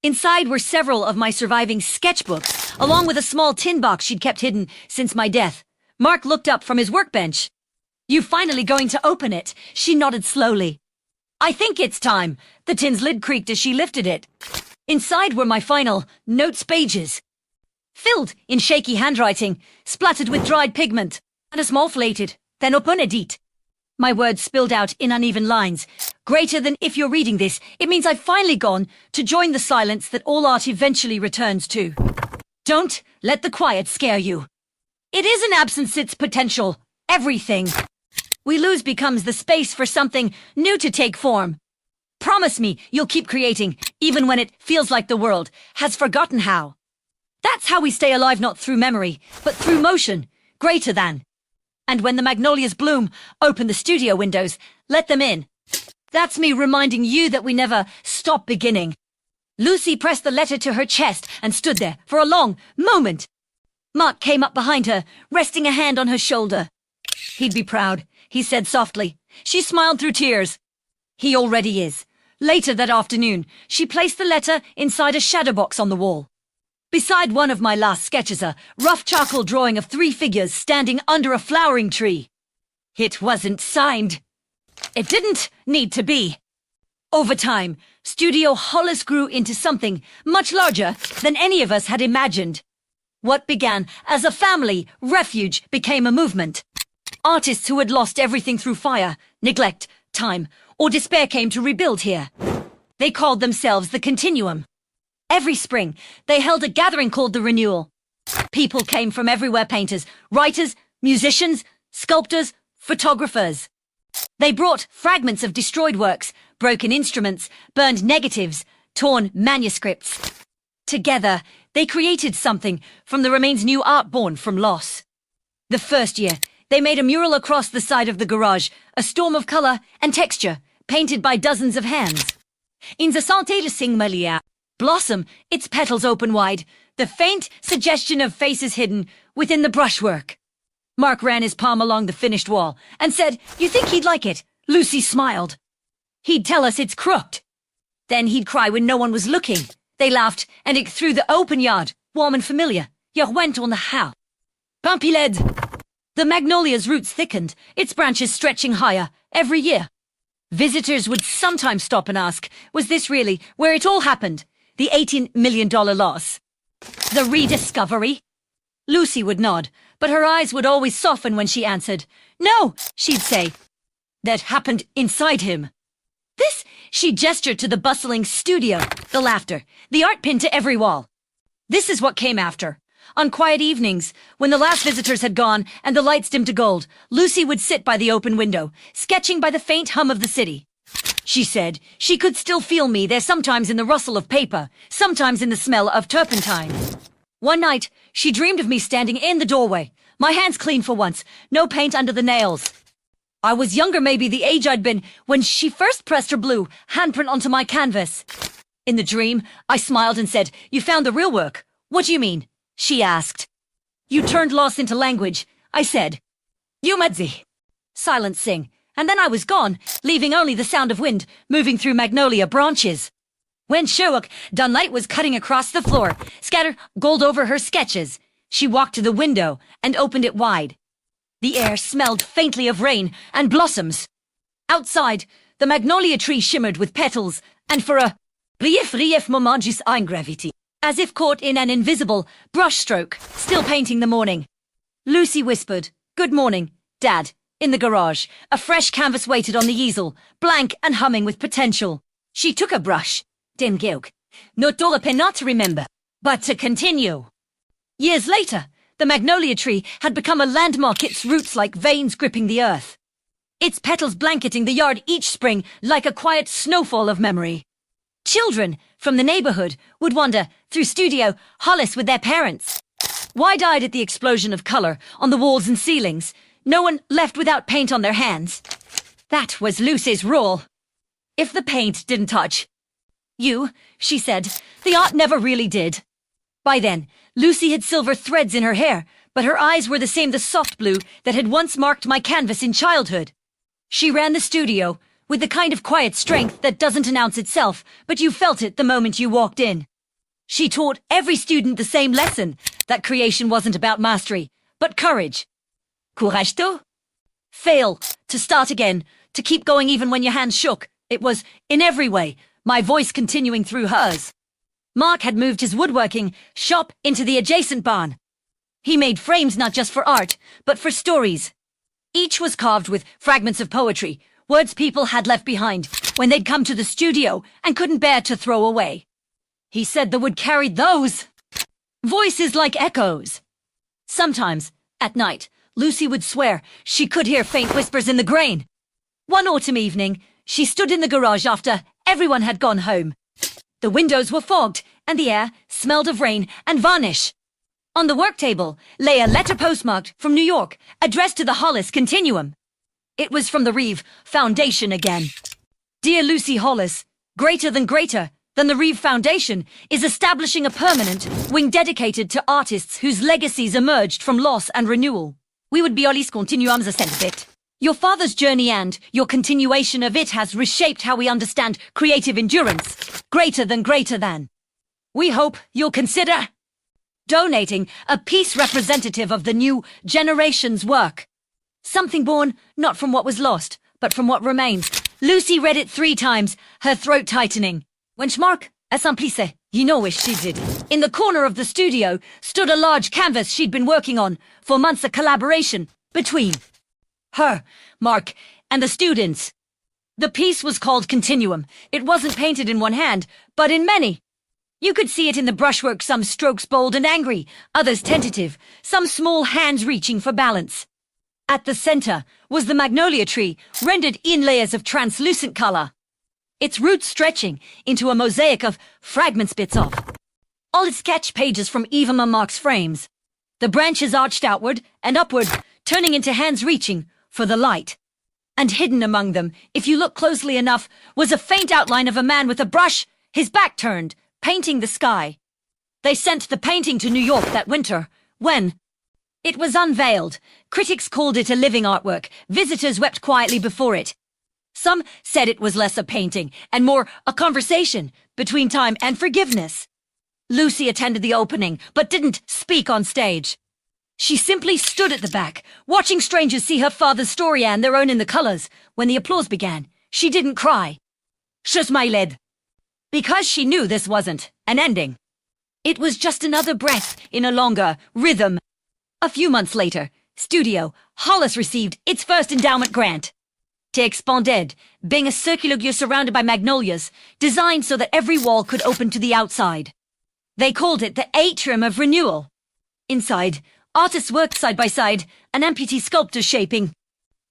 Inside were several of my surviving sketchbooks, along with a small tin box she'd kept hidden since my death. Mark looked up from his workbench. You finally going to open it? She nodded slowly. I think it's time. The tin's lid creaked as she lifted it. Inside were my final notes pages, filled in shaky handwriting, splattered with dried pigment, and a small flated, then open edit. My words spilled out in uneven lines. Greater than if you're reading this, it means I've finally gone to join the silence that all art eventually returns to. Don't let the quiet scare you. It isn't absence, it's potential. Everything we lose becomes the space for something new to take form. Promise me you'll keep creating, even when it feels like the world has forgotten how. That's how we stay alive, not through memory, but through motion, greater than. And when the magnolias bloom, open the studio windows, let them in. That's me reminding you that we never stop beginning. Lucy pressed the letter to her chest and stood there for a long moment. Mark came up behind her, resting a hand on her shoulder. He'd be proud, he said softly. She smiled through tears. He already is. Later that afternoon, she placed the letter inside a shadow box on the wall. Beside one of my last sketches, a rough charcoal drawing of 3 figures standing under a flowering tree. It wasn't signed. It didn't need to be. Over time, Studio Hollis grew into something much larger than any of us had imagined. What began as a family refuge became a movement. Artists who had lost everything through fire, neglect, time, or despair came to rebuild here. They called themselves the Continuum. Every spring, they held a gathering called the Renewal. People came from everywhere: painters, writers, musicians, sculptors, photographers. They brought fragments of destroyed works, broken instruments, burned negatives, torn manuscripts. Together, they created something from the remains, new art born from loss. The first year, they made a mural across the side of the garage, a storm of color and texture, painted by dozens of hands. In the santé de Singmalia, blossom, its petals open wide, the faint suggestion of faces hidden within the brushwork. Mark ran his palm along the finished wall and said, "You think he'd like it?" Lucy smiled. "He'd tell us it's crooked." Then he'd cry when no one was looking. They laughed, and it through the open yard, warm and familiar. Je went on the how. Pampiled. The magnolia's roots thickened, its branches stretching higher every year. Visitors would sometimes stop and ask, was this really where it all happened? The $18 million loss? The rediscovery? Lucy would nod, but her eyes would always soften when she answered. No, she'd say. That happened inside him. This, she gestured to the bustling studio, the laughter, the art pinned to every wall. This is what came after. On quiet evenings, when the last visitors had gone and the lights dimmed to gold, Lucy would sit by the open window, sketching by the faint hum of the city. She said she could still feel me there, sometimes in the rustle of paper, sometimes in the smell of turpentine. One night, she dreamed of me standing in the doorway, my hands clean for once, no paint under the nails. I was younger, maybe the age I'd been when she first pressed her blue handprint onto my canvas. In the dream, I smiled and said, "You found the real work." "What do you mean?" she asked. "You turned loss into language," I said. "You medzi." Silence sing, and then I was gone, leaving only the sound of wind moving through magnolia branches. When Sherlock Dunlight was cutting across the floor, scatter gold over her sketches, she walked to the window and opened it wide. The air smelled faintly of rain and blossoms. Outside, the magnolia tree shimmered with petals, and for a brief moment just ingravity, as if caught in an invisible brushstroke, still painting the morning. Lucy whispered, "Good morning, Dad," in the garage. A fresh canvas waited on the easel, blank and humming with potential. She took a brush. Dim gilk. No dollar not to remember, but to continue. Years later, the magnolia tree had become a landmark, its roots like veins gripping the earth. Its petals blanketing the yard each spring like a quiet snowfall of memory. Children from the neighborhood would wander through Studio Hollis with their parents. Wide-eyed at the explosion of color on the walls and ceilings, no one left without paint on their hands. That was Lucy's rule. If the paint didn't touch you, she said, the art never really did. By then, Lucy had silver threads in her hair, but her eyes were the same, the soft blue that had once marked my canvas in childhood. She ran the studio with the kind of quiet strength that doesn't announce itself, but you felt it the moment you walked in. She taught every student the same lesson, that creation wasn't about mastery, but courage. Courage to? Fail, to start again, to keep going even when your hands shook. It was, in every way, my voice continuing through hers. Mark had moved his woodworking shop into the adjacent barn. He made frames not just for art, but for stories. Each was carved with fragments of poetry, words people had left behind when they'd come to the studio and couldn't bear to throw away. He said the wood carried those voices like echoes. Sometimes, at night, Lucy would swear she could hear faint whispers in the grain. One autumn evening, she stood in the garage after everyone had gone home. The windows were fogged, and the air smelled of rain and varnish. On the work table lay a letter postmarked from New York, addressed to the Hollis Continuum. It was from the Reeve Foundation again. Dear Lucy Hollis, greater than the Reeve Foundation is establishing a permanent wing dedicated to artists whose legacies emerged from loss and renewal. We would be Hollis Continuums a sense of it. Your father's journey and your continuation of it has reshaped how we understand creative endurance. Greater than. We hope you'll consider donating a piece representative of the new generation's work. Something born not from what was lost, but from what remains. Lucy read it 3 times, her throat tightening. When Schmark accomplissait, you know where she did. In the corner of the studio stood a large canvas she'd been working on for months, a collaboration between her, Mark, and the students. The piece was called Continuum. It wasn't painted in one hand, but in many. You could see it in the brushwork, some strokes bold and angry, others tentative, some small hands reaching for balance. At the center was the magnolia tree, rendered in layers of translucent color, its roots stretching into a mosaic of fragments bits off. All its sketch pages from Eva Mark's frames. The branches arched outward and upward, turning into hands reaching for the light. And hidden among them, if you look closely enough, was a faint outline of a man with a brush, his back turned, painting the sky. They sent the painting to New York that winter, when it was unveiled. Critics called it a living artwork. Visitors wept quietly before it. Some said it was less a painting and more a conversation between time and forgiveness. Lucy attended the opening, but didn't speak on stage. She simply stood at the back, watching strangers see her father's story and their own in the colors. When the applause began, she didn't cry. Je smiled. Because she knew this wasn't an ending. It was just another breath in a longer rhythm. A few months later, Studio Hollis received its first endowment grant. To expanded, being a circular view surrounded by magnolias, designed so that every wall could open to the outside. They called it the Atrium of Renewal. Inside, artists worked side by side, an amputee sculptor shaping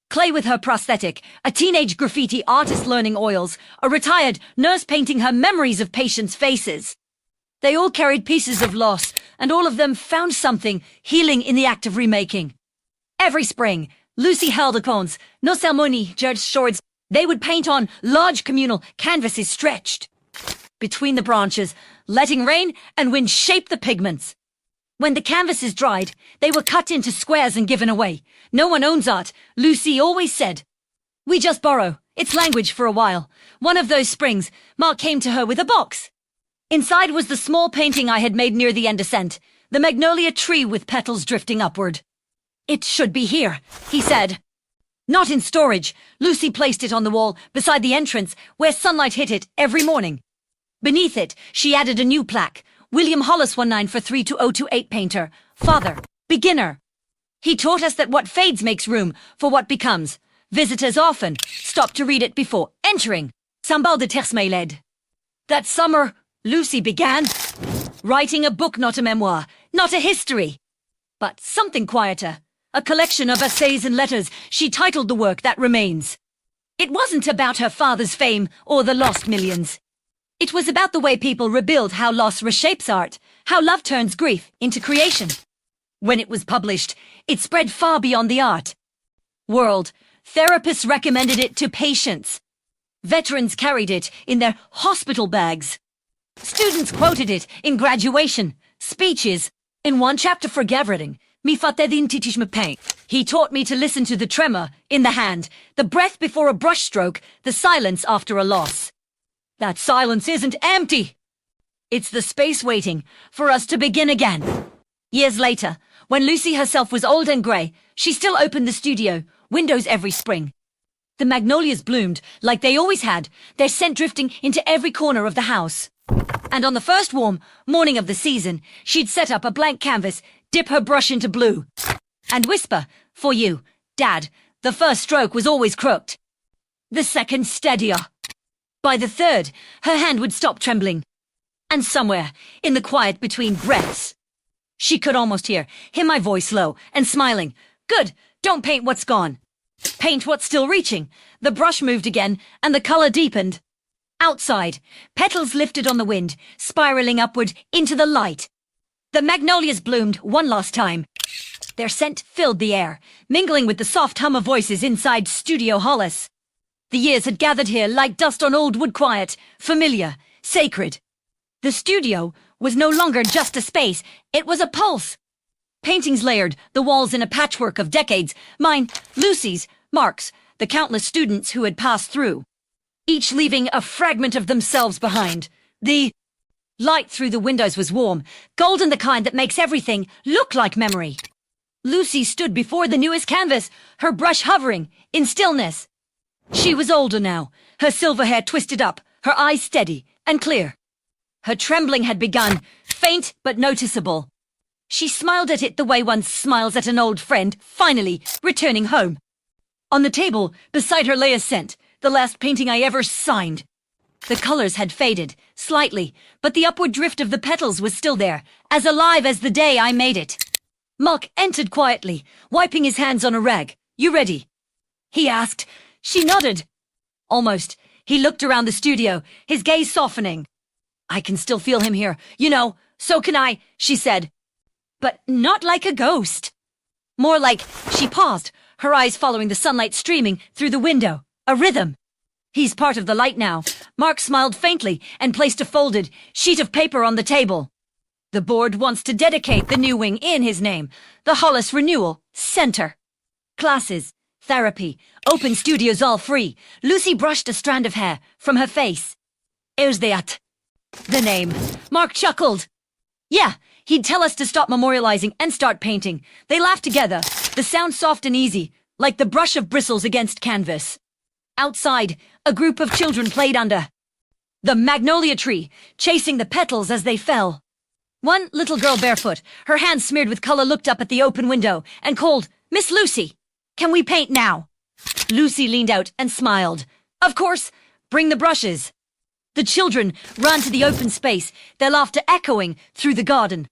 clay with her prosthetic, a teenage graffiti artist learning oils, a retired nurse painting her memories of patients' faces. They all carried pieces of loss, and all of them found something healing in the act of remaking. Every spring, Lucy held cones, no ceremony, judged swords. They would paint on large communal canvases stretched between the branches, letting rain and wind shape the pigments. When the canvases dried, they were cut into squares and given away. No one owns art, Lucy always said. We just borrow. It's language for a while. One of those springs, Mark came to her with a box. Inside was the small painting I had made near the end ascent, the magnolia tree with petals drifting upward. It should be here, he said. Not in storage. Lucy placed it on the wall beside the entrance where sunlight hit it every morning. Beneath it, she added a new plaque. William Hollis 1943-2028 painter. Father. Beginner. He taught us that what fades makes room for what becomes. Visitors often stop to read it before entering. Sambal de Tersmeiled. That summer, Lucy began writing a book, not a memoir, not a history, but something quieter. A collection of essays and letters. She titled the work That Remains. It wasn't about her father's fame or the lost millions. It was about the way people rebuild, how loss reshapes art, how love turns grief into creation. When it was published, it spread far beyond the art world. Therapists recommended it to patients. Veterans carried it in their hospital bags. Students quoted it in graduation speeches. In one chapter for Gavreting, he taught me to listen to the tremor in the hand, the breath before a brushstroke, the silence after a loss. That silence isn't empty. It's the space waiting for us to begin again. Years later, when Lucy herself was old and grey, she still opened the studio, windows every spring. The magnolias bloomed like they always had, their scent drifting into every corner of the house. And on the first warm morning of the season, she'd set up a blank canvas, dip her brush into blue, and whisper, "For you, Dad, The first stroke was always crooked. The second steadier. By the third, her hand would stop trembling. And somewhere, in the quiet between breaths, she could almost hear my voice low and smiling. Good, don't paint what's gone. Paint what's still reaching. The brush moved again, and the color deepened. Outside, petals lifted on the wind, spiraling upward into the light. The magnolias bloomed one last time. Their scent filled the air, mingling with the soft hum of voices inside Studio Hollis. The years had gathered here like dust on old wood, quiet, familiar, sacred. The studio was no longer just a space, it was a pulse. Paintings layered, the walls in a patchwork of decades, mine, Lucy's, Mark's, the countless students who had passed through, each leaving a fragment of themselves behind. The light through the windows was warm, golden, the kind that makes everything look like memory. Lucy stood before the newest canvas, her brush hovering in stillness. She was older now, her silver hair twisted up, her eyes steady and clear. Her trembling had begun, faint but noticeable. She smiled at it the way one smiles at an old friend, finally returning home. On the table, beside her lay a scent, the last painting I ever signed. The colors had faded, slightly, but the upward drift of the petals was still there, as alive as the day I made it. Mark entered quietly, wiping his hands on a rag. You ready? He asked. She nodded. Almost. He looked around the studio, his gaze softening. I can still feel him here. You know, so can I, she said. But not like a ghost. More like, she paused, her eyes following the sunlight streaming through the window. A rhythm. He's part of the light now. Mark smiled faintly and placed a folded sheet of paper on the table. The board wants to dedicate the new wing in his name. The Hollis Renewal Center. Classes, therapy, open studios all free. Lucy brushed a strand of hair from her face. Here's that. The name. Mark chuckled. Yeah, he'd tell us to stop memorializing and start painting. They laughed together, the sound soft and easy, like the brush of bristles against canvas. Outside, a group of children played under the magnolia tree, chasing the petals as they fell. One little girl barefoot, her hands smeared with color, looked up at the open window and called, Miss Lucy, can we paint now? Lucy leaned out and smiled. Of course, bring the brushes. The children ran to the open space, their laughter echoing through the garden.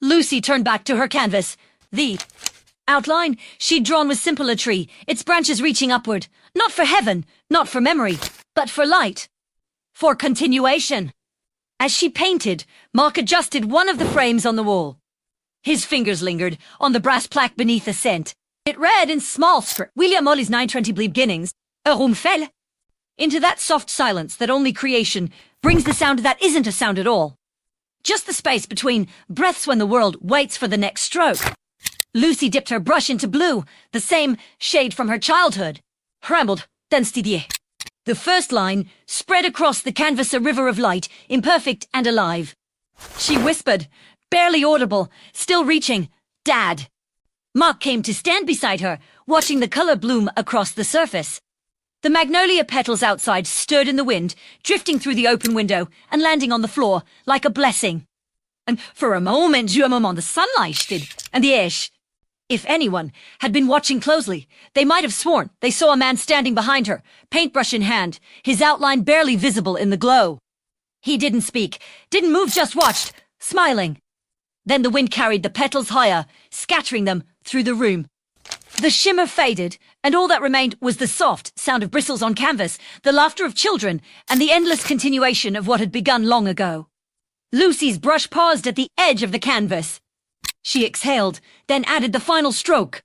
Lucy turned back to her canvas. The outline she'd drawn was simple, a tree, its branches reaching upward, not for heaven, not for memory, but for light, for continuation. As she painted, Mark adjusted one of the frames on the wall. His fingers lingered on the brass plaque beneath the scent. It read in small script, William Molly's 920 beginnings, a room fell. Into that soft silence that only creation brings, the sound that isn't a sound at all. Just the space between breaths when the world waits for the next stroke. Lucy dipped her brush into blue, the same shade from her childhood. Rambled, then studier. The first line spread across the canvas, a river of light, imperfect and alive. She whispered, barely audible, still reaching, Dad. Mark came to stand beside her, watching the color bloom across the surface. The magnolia petals outside stirred in the wind, drifting through the open window and landing on the floor like a blessing. And for a moment, the sunlight stood, and the ash. If anyone had been watching closely, they might have sworn they saw a man standing behind her, paintbrush in hand, his outline barely visible in the glow. He didn't speak, didn't move, just watched, smiling. Then the wind carried the petals higher, scattering them through the room. The shimmer faded, and all that remained was the soft sound of bristles on canvas, the laughter of children, and the endless continuation of what had begun long ago. Lucy's brush paused at the edge of the canvas. She exhaled, then added the final stroke.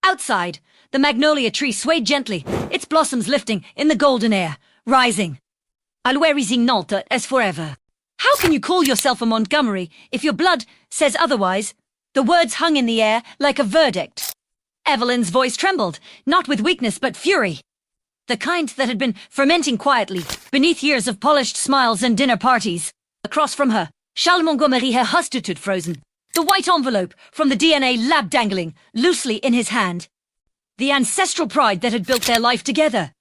Outside, the magnolia tree swayed gently, its blossoms lifting in the golden air, rising. Alwarising Nalta as forever. How can you call yourself a Montgomery if your blood says otherwise? The words hung in the air like a verdict. Evelyn's voice trembled, not with weakness but fury. The kind that had been fermenting quietly, beneath years of polished smiles and dinner parties. Across from her, Charles Montgomery, her hustitude frozen, the white envelope from the DNA lab dangling loosely in his hand. The ancestral pride that had built their life together,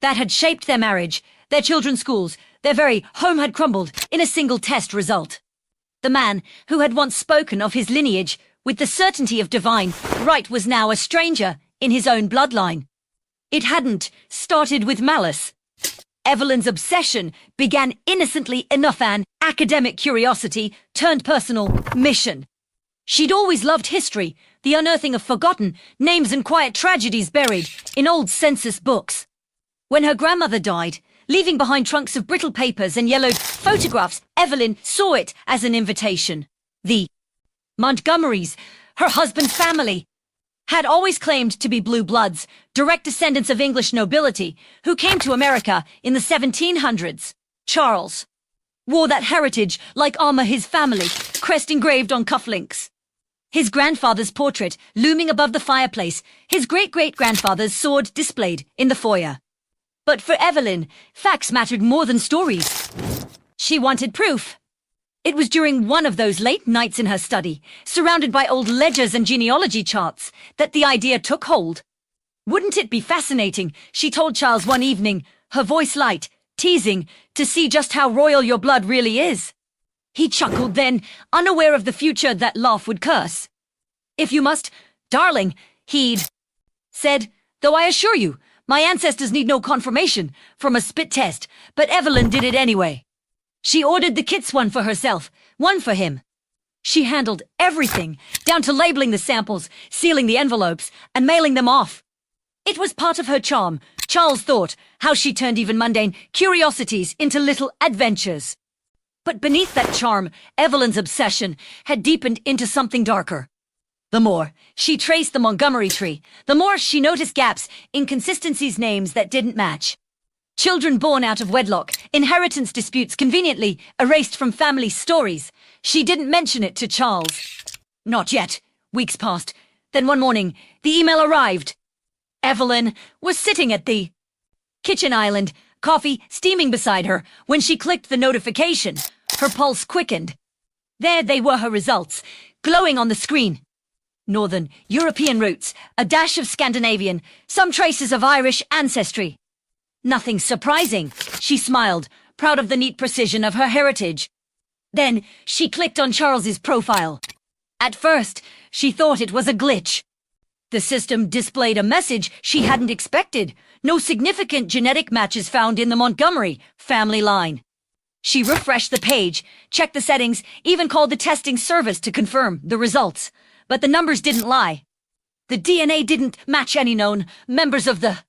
that had shaped their marriage, their children's schools, their very home had crumbled in a single test result. The man who had once spoken of his lineage with the certainty of divine right was now a stranger in his own bloodline. It hadn't started with malice. Evelyn's obsession began innocently enough, an academic curiosity turned personal mission. She'd always loved history, the unearthing of forgotten names and quiet tragedies buried in old census books. When her grandmother died, leaving behind trunks of brittle papers and yellowed photographs, Evelyn saw it as an invitation. The Montgomerys, her husband's family, had always claimed to be blue bloods, direct descendants of English nobility, who came to America in the 1700s. Charles wore that heritage like armor, his family, crest engraved on cufflinks. His grandfather's portrait looming above the fireplace, his great-great-grandfather's sword displayed in the foyer. But for Evelyn, facts mattered more than stories. She wanted proof. It was during one of those late nights in her study, surrounded by old ledgers and genealogy charts, that the idea took hold. Wouldn't it be fascinating, she told Charles one evening, her voice light, teasing, to see just how royal your blood really is? He chuckled then, unaware of the future that laugh would curse. If you must, darling, he'd said, though I assure you, my ancestors need no confirmation from a spit test, but Evelyn did it anyway. She ordered the kits, one for herself, one for him. She handled everything, down to labeling the samples, sealing the envelopes, and mailing them off. It was part of her charm, Charles thought, how she turned even mundane curiosities into little adventures. But beneath that charm, Evelyn's obsession had deepened into something darker. The more she traced the Montgomery tree, the more she noticed gaps, inconsistencies, names that didn't match. Children born out of wedlock, inheritance disputes conveniently erased from family stories. She didn't mention it to Charles. Not yet. Weeks passed. Then one morning, the email arrived. Evelyn was sitting at the kitchen island, coffee steaming beside her, when she clicked the notification. Her pulse quickened. There they were, her results, glowing on the screen. Northern European roots, a dash of Scandinavian, some traces of Irish ancestry. Nothing surprising, she smiled, proud of the neat precision of her heritage. Then she clicked on Charles's profile. At first, she thought it was a glitch. The system displayed a message she hadn't expected. No significant genetic matches found in the Montgomery family line. She refreshed the page, checked the settings, even called the testing service to confirm the results. But the numbers didn't lie. The DNA didn't match any known members of the